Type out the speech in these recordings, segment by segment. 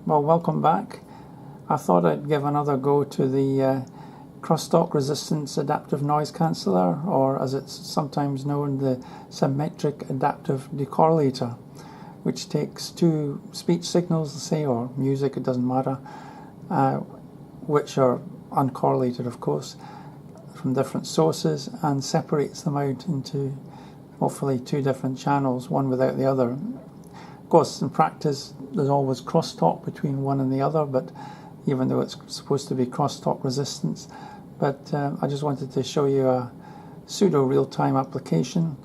Well, welcome back. I thought I'd give another go to the crosstalk resistance adaptive noise canceller, or as it's sometimes known, the symmetric adaptive decorrelator, which takes two speech signals, say, or music, it doesn't matter, which are uncorrelated, of course, from different sources, and separates them out into hopefully two different channels, one without the other. Of course, in practice, there's always crosstalk between one and the other, but even though it's supposed to be crosstalk resistance. But I just wanted to show you a pseudo real-time application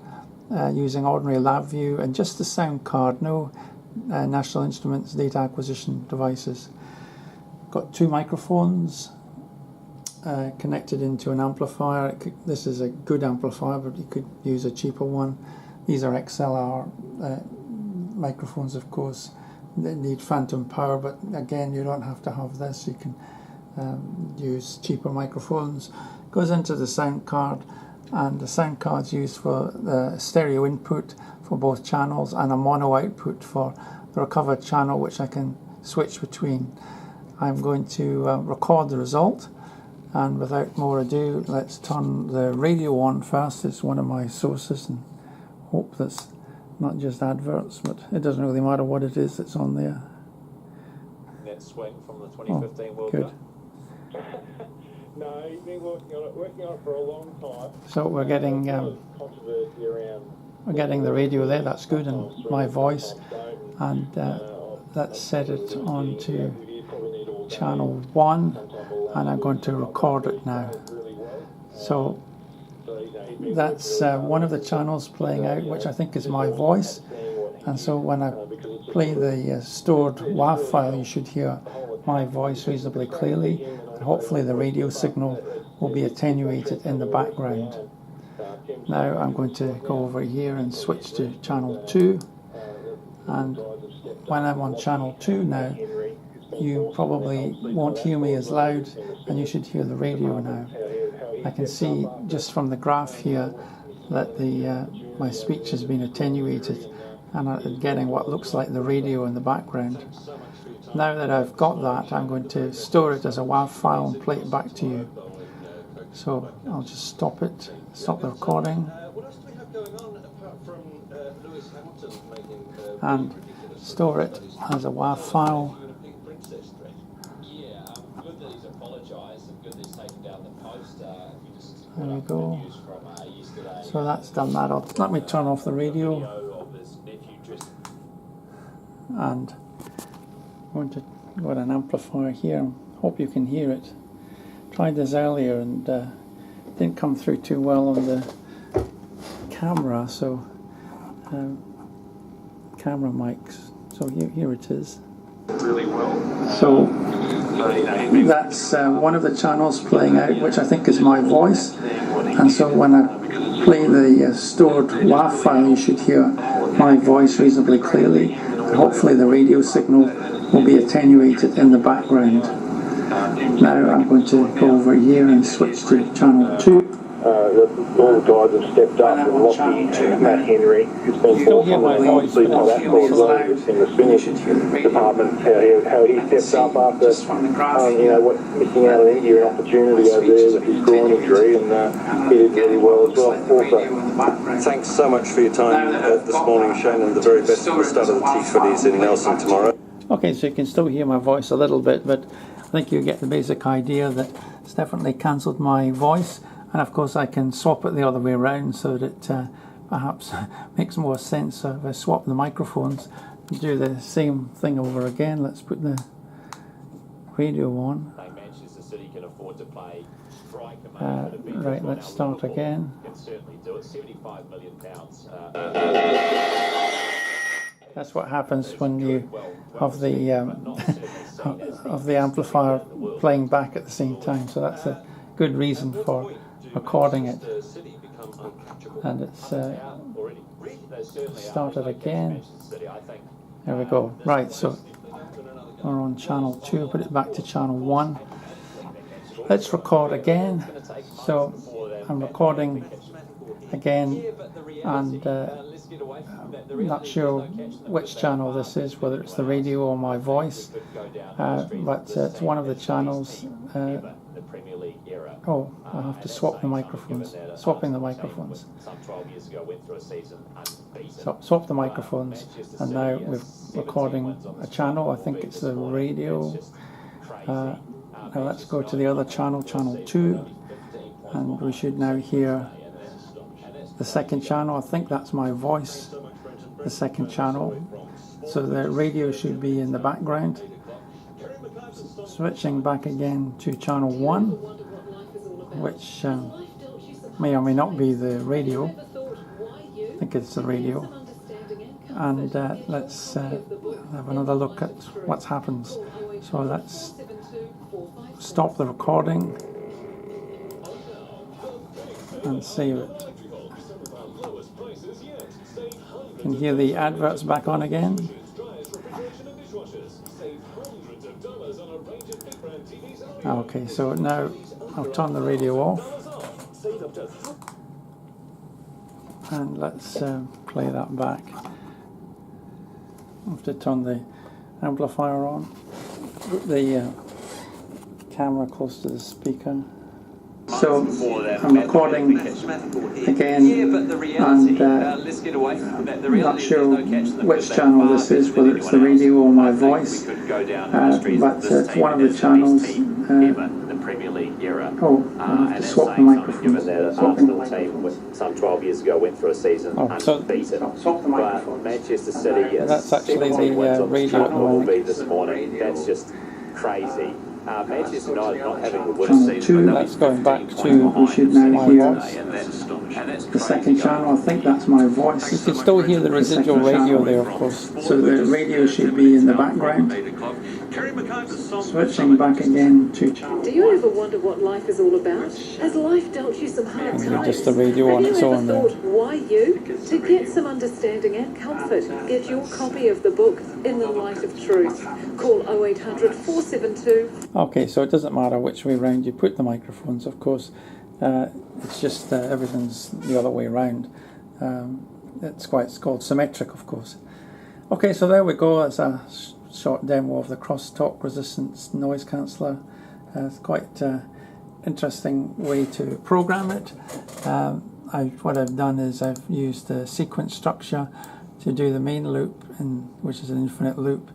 using ordinary LabView and just the sound card, no National Instruments data acquisition devices. Got two microphones connected into an amplifier. This is a good amplifier, but you could use a cheaper one. These are XLR microphones, of course. They need phantom power, but again, you don't have to have this. You can use cheaper microphones. Goes into the sound card, and the sound card's used for the stereo input for both channels and a mono output for the recovered channel, which I can switch between. I'm going to record the result, and without more ado, let's turn the radio on first. It's one of my sources, and hope that's not just adverts, but it doesn't really matter what it is that's on there. That swing from the 2015 World Cup? No, he's been working on it for a long time. So we're getting the radio there. That's good, and my voice, and let's set it on to channel 1, and I'm going to record it now. So that's one of the channels playing out, which I think is my voice, and so when I play the stored WAV file, you should hear my voice reasonably clearly, and hopefully the radio signal will be attenuated in the background. Now I'm going to go over here and switch to channel 2, and when I'm on channel 2 now, you probably won't hear me as loud, and you should hear the radio now. I can see just from the graph here that my speech has been attenuated, and I'm getting what looks like the radio in the background. Now that I've got that, I'm going to store it as a WAV file and play it back to you. So I'll just stop the recording, and store it as a WAV file. There we go. So that's done that. Let me turn off the radio, and I'm going to got an amplifier here. Hope you can hear it. Tried this earlier and didn't come through too well on the camera. So camera mics. So here it is. Really well. So that's one of the channels playing out, which I think is my voice, and so when I play the stored WAV file, you should hear my voice reasonably clearly, and hopefully the radio signal will be attenuated in the background. Now I'm going to go over here and switch to channel 2. All the guys have stepped up, and Lockie and Matt Henry, who's been obviously by that point as well in the spinning department, how he stepped up after missing out on India, an opportunity over there with his groin injury, and he did really well as well also. Thanks so much for your time this morning, Shane, and the very best for the start of the T20s in Nelson tomorrow. Okay, so you can still hear my voice a little bit, but I think you get the basic idea that it's definitely cancelled my voice. And of course I can swap it the other way around, so that perhaps makes more sense if I swap the microphones and do the same thing over again. Let's put the radio on. Manchester City can afford to play striker. Right, let's start again. Can certainly do it. £75 million. That's what happens when you have the of the amplifier playing back at the same time. So that's a good reason for recording it. And it's started again. There we go. Right, so we're on channel 2. Put it back to channel 1. Let's record again. So I'm recording again, and Not sure which channel this is, whether it's the radio or my voice, but it's one of the channels. Oh, I have to swap the microphones. Swapping the microphones. So swap the microphones, and now we're recording a channel. I think it's the radio. Now let's go to the other channel, channel 2, and we should now hear the second channel. I think that's my voice, the second channel. So the radio should be in the background. Switching back again to channel 1, which may or may not be the radio. I think it's the radio. And let's have another look at what happens. So let's stop the recording and save it. You can hear the adverts back on again. Okay, so now I'll turn the radio off and let's play that back. I have to turn the amplifier on, put the camera close to the speaker. So I'm recording again, and I'm not sure which channel this is, whether it's the radio or my voice, but it's one of the channels. Oh, I have to swap the microphone. Some 12 years ago went through a season unbeaten. But Manchester City, that's actually the radio at the moment. This morning, that's just crazy. Manchester United not having the winning season. That's going back to we should now hear the second channel. I think that's my voice. You can still hear the residual radio there, of course. So the radio should be in the background. Switching back again to channel. Do you ever wonder what life is all about? Has life dealt you some hard times? Just the radio on its own there. Why you? To get some understanding and comfort, get your copy of the book In the Light of Truth. Call 0800 472. Okay, so it doesn't matter which way round you put the microphones, of course. It's just everything's the other way round. It's called symmetric, of course. Okay, so there we go. That's a short demo of the crosstalk resistance noise canceller. It's quite interesting way to program it. What I've done is I've used the sequence structure to do the main loop, which is an infinite loop.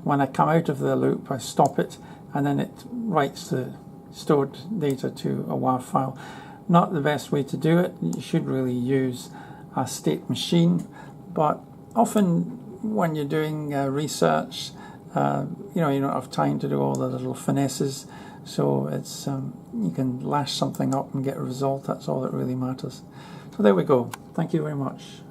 When I come out of the loop, I stop it, and then it writes the stored data to a WAV file. Not the best way to do it. You should really use a state machine, but often when you're doing research, you don't have time to do all the little finesses, so it's you can lash something up and get a result. That's all that really matters. So there we go. Thank you very much.